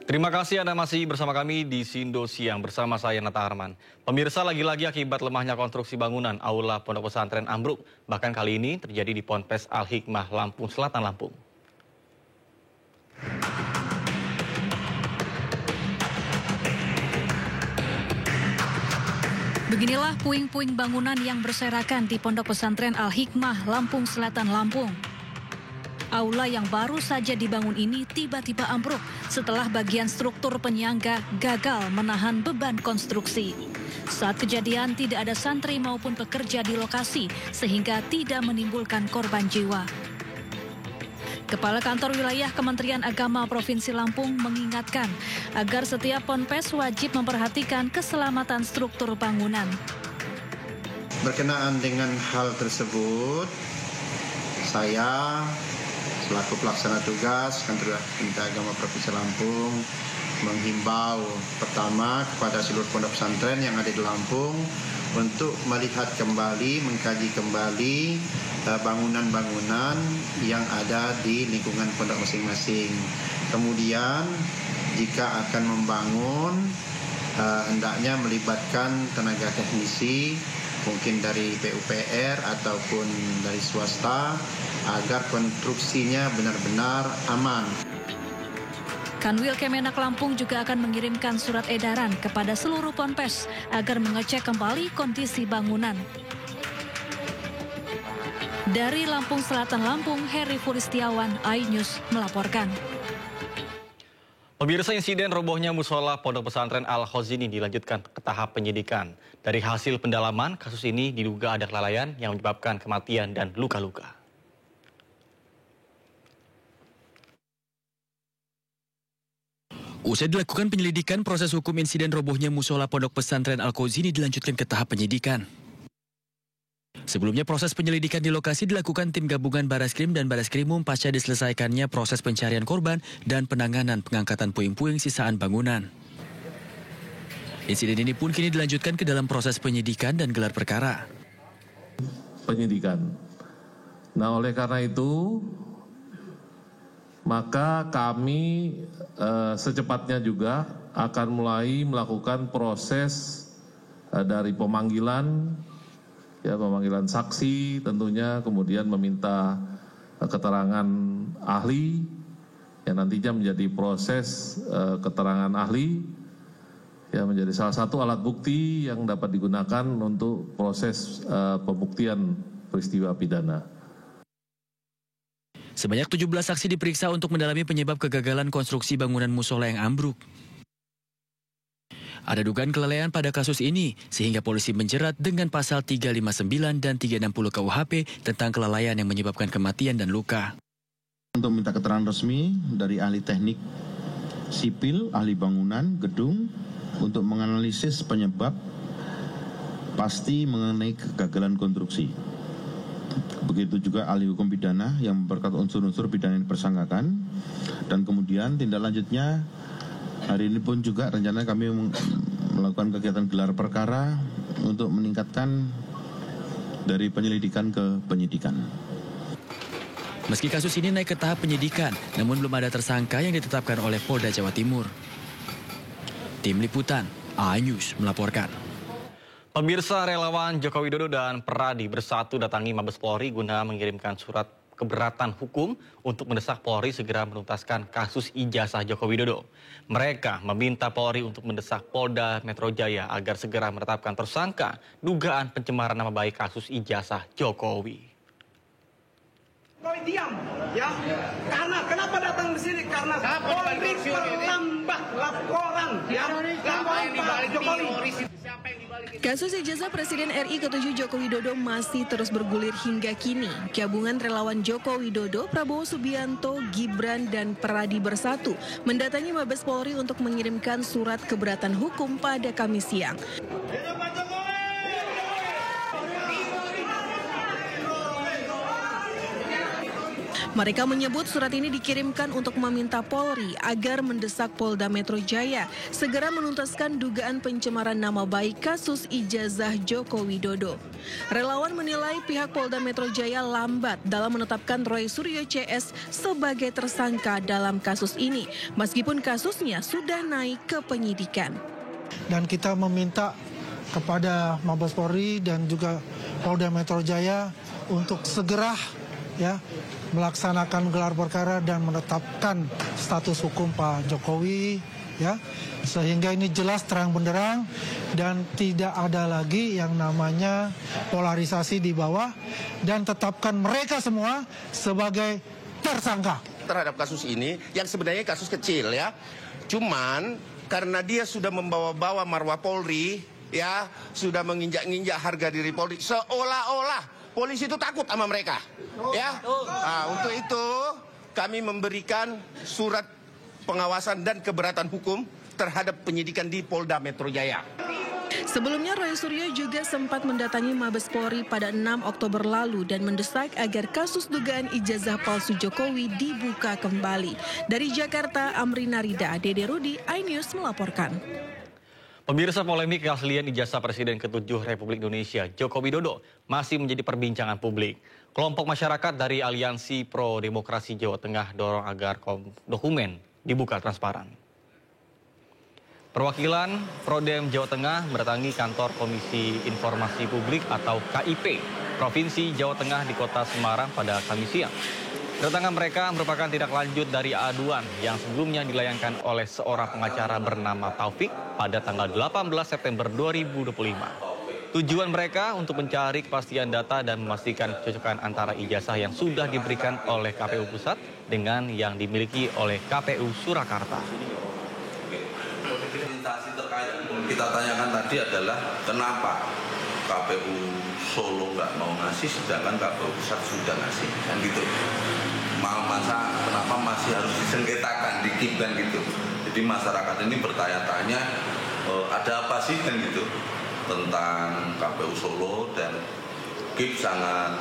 Terima kasih Anda masih bersama kami di Sindo Siang bersama saya Nata Arman. Pemirsa, lagi-lagi akibat lemahnya konstruksi bangunan aula pondok pesantren ambruk. Bahkan kali ini terjadi di Ponpes Al-Hikmah, Lampung Selatan, Lampung. Beginilah puing-puing bangunan yang berserakan di Pondok Pesantren Al-Hikmah, Lampung Selatan, Lampung. Aula yang baru saja dibangun ini tiba-tiba ambruk setelah bagian struktur penyangga gagal menahan beban konstruksi. Saat kejadian tidak ada santri maupun pekerja di lokasi sehingga tidak menimbulkan korban jiwa. Kepala Kantor Wilayah Kementerian Agama Provinsi Lampung mengingatkan agar setiap ponpes wajib memperhatikan keselamatan struktur bangunan. Berkenaan dengan hal tersebut, saya selaku pelaksana tugas Kantor Kementerian Agama Provinsi Lampung menghimbau pertama kepada seluruh pondok pesantren yang ada di Lampung untuk melihat kembali, mengkaji kembali bangunan-bangunan yang ada di lingkungan pondok masing-masing. Kemudian jika akan membangun, hendaknya melibatkan tenaga teknisi, mungkin dari PUPR ataupun dari swasta, agar konstruksinya benar-benar aman. Kanwil Kemenak Lampung juga akan mengirimkan surat edaran kepada seluruh ponpes agar mengecek kembali kondisi bangunan. Dari Lampung Selatan, Lampung, Heri Furistiawan, iNews melaporkan. Pemirsa, insiden robohnya musola Pondok Pesantren Al-Khozini dilanjutkan ke tahap penyidikan. Dari hasil pendalaman, kasus ini diduga ada kelalaian yang menyebabkan kematian dan luka-luka. Usai dilakukan penyelidikan, proses hukum insiden robohnya musola Pondok Pesantren Al-Khozini dilanjutkan ke tahap penyidikan. Sebelumnya proses penyelidikan di lokasi dilakukan tim gabungan Baraskrim dan Baraskrimum pasca diselesaikannya proses pencarian korban dan penanganan pengangkatan puing-puing sisaan bangunan. Insiden ini pun kini dilanjutkan ke dalam proses penyidikan dan gelar perkara. Penyidikan. Nah, oleh karena itu, maka kami secepatnya juga akan mulai melakukan proses dari pemanggilan saksi tentunya, kemudian meminta keterangan ahli yang nantinya menjadi proses keterangan ahli yang menjadi salah satu alat bukti yang dapat digunakan untuk proses pembuktian peristiwa pidana. Sebanyak 17 saksi diperiksa untuk mendalami penyebab kegagalan konstruksi bangunan musola yang ambruk. Ada dugaan kelalaian pada kasus ini, sehingga polisi menjerat dengan pasal 359 dan 360 KUHP tentang kelalaian yang menyebabkan kematian dan luka. Untuk minta keterangan resmi dari ahli teknik sipil, ahli bangunan, gedung, untuk menganalisis penyebab pasti mengenai kegagalan konstruksi. Begitu juga ahli hukum pidana yang memperkuat unsur-unsur pidana yang dipersangkakan. Dan kemudian tindak lanjutnya, hari ini pun juga rencananya kami melakukan kegiatan gelar perkara untuk meningkatkan dari penyelidikan ke penyidikan. Meski kasus ini naik ke tahap penyidikan, namun belum ada tersangka yang ditetapkan oleh Polda Jawa Timur. Tim Liputan, iNews melaporkan. Pemirsa, relawan Joko Widodo dan Peradi bersatu datangi Mabes Polri guna mengirimkan surat keberatan hukum untuk mendesak Polri segera menuntaskan kasus ijazah Joko Widodo. Mereka meminta Polri untuk mendesak Polda Metro Jaya agar segera menetapkan tersangka dugaan pencemaran nama baik kasus ijazah Jokowi. Polri diam, ya. Karena kenapa datang di sini? Karena Polri melambat laporan, ya. Laporan Pak Jokowi. Kasus ijazah Presiden RI ke-7 Joko Widodo masih terus bergulir hingga kini. Gabungan relawan Joko Widodo, Prabowo Subianto, Gibran, dan Peradi bersatu mendatangi Mabes Polri untuk mengirimkan surat keberatan hukum pada Kamis siang. Mereka menyebut surat ini dikirimkan untuk meminta Polri agar mendesak Polda Metro Jaya segera menuntaskan dugaan pencemaran nama baik kasus ijazah Joko Widodo. Relawan menilai pihak Polda Metro Jaya lambat dalam menetapkan Roy Suryo CS sebagai tersangka dalam kasus ini, meskipun kasusnya sudah naik ke penyidikan. Dan kita meminta kepada Mabes Polri dan juga Polda Metro Jaya untuk segera melaksanakan gelar perkara dan menetapkan status hukum Pak Jokowi sehingga ini jelas terang benderang dan tidak ada lagi yang namanya polarisasi di bawah, dan tetapkan mereka semua sebagai tersangka terhadap kasus ini yang sebenarnya kasus kecil cuman karena dia sudah membawa-bawa marwah Polri, sudah menginjak-injak harga diri Polri, seolah-olah polisi itu takut sama mereka, untuk itu kami memberikan surat pengawasan dan keberatan hukum terhadap penyidikan di Polda Metro Jaya. Sebelumnya Roy Suryo juga sempat mendatangi Mabes Polri pada 6 Oktober lalu dan mendesak agar kasus dugaan ijazah palsu Jokowi dibuka kembali. Dari Jakarta, Amrina Rida, Dede Rudi, iNews melaporkan. Pemirsa, polemik keaslian ijazah Presiden ke-7 Republik Indonesia Joko Widodo masih menjadi perbincangan publik. Kelompok masyarakat dari Aliansi Pro Demokrasi Jawa Tengah dorong agar dokumen dibuka transparan. Perwakilan Prodem Jawa Tengah mendatangi kantor Komisi Informasi Publik atau KIP Provinsi Jawa Tengah di Kota Semarang pada Kamis siang. Kedatangan mereka merupakan tindak lanjut dari aduan yang sebelumnya dilayangkan oleh seorang pengacara bernama Taufik pada tanggal 18 September 2025. Tujuan mereka untuk mencari kepastian data dan memastikan kecocokan antara ijazah yang sudah diberikan oleh KPU Pusat dengan yang dimiliki oleh KPU Surakarta. Kita tanyakan tadi adalah kenapa KPU Solo nggak mau ngasih sedangkan KPU Pusat sudah ngasih, kan gitu. Kenapa masih harus disengketakan, dikibkan gitu. Jadi masyarakat ini bertanya-tanya ada apa sih kan gitu tentang KPU Solo, dan KIP sangat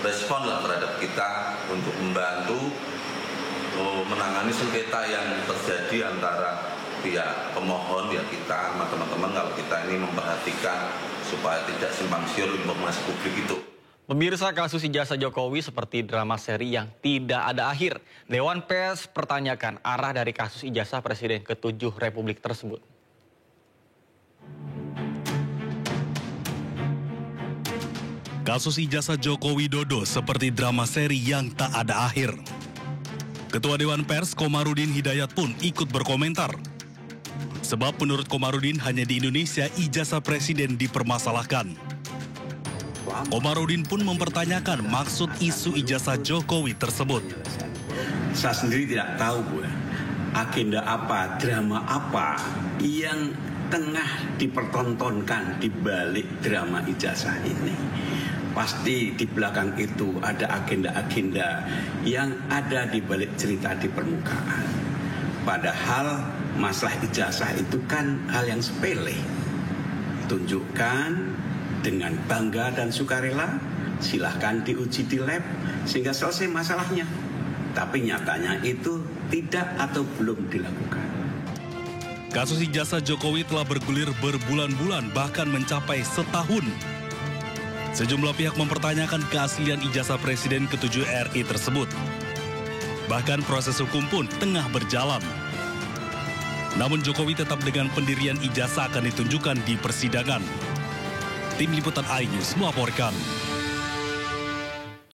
respon lah terhadap kita untuk membantu menangani sengketa yang terjadi antara pihak pemohon kita sama teman-teman, kalau kita ini memperhatikan supaya tidak simpang siur informasi publik itu. Pemirsa, kasus ijazah Jokowi seperti drama seri yang tidak ada akhir. Dewan Pers pertanyakan arah dari kasus ijazah Presiden ke-7 Republik tersebut. Kasus ijazah Joko Widodo seperti drama seri yang tak ada akhir. Ketua Dewan Pers Komarudin Hidayat pun ikut berkomentar. Sebab menurut Komarudin hanya di Indonesia ijazah presiden dipermasalahkan. Komarudin pun mempertanyakan maksud isu ijazah Jokowi tersebut. Saya sendiri tidak tahu agenda apa, drama apa yang tengah dipertontonkan di balik drama ijazah ini. Pasti di belakang itu ada agenda-agenda yang ada di balik cerita di permukaan. Padahal masalah ijazah itu kan hal yang sepele. Tunjukkan dengan bangga dan sukarela, silahkan diuji di lab sehingga selesai masalahnya. Tapi nyatanya itu tidak atau belum dilakukan. Kasus ijazah Jokowi telah bergulir berbulan-bulan bahkan mencapai setahun. Sejumlah pihak mempertanyakan keaslian ijazah Presiden ke-7 RI tersebut. Bahkan proses hukum pun tengah berjalan. Namun Jokowi tetap dengan pendirian ijazah akan ditunjukkan di persidangan. Tim Liputan iNews melaporkan.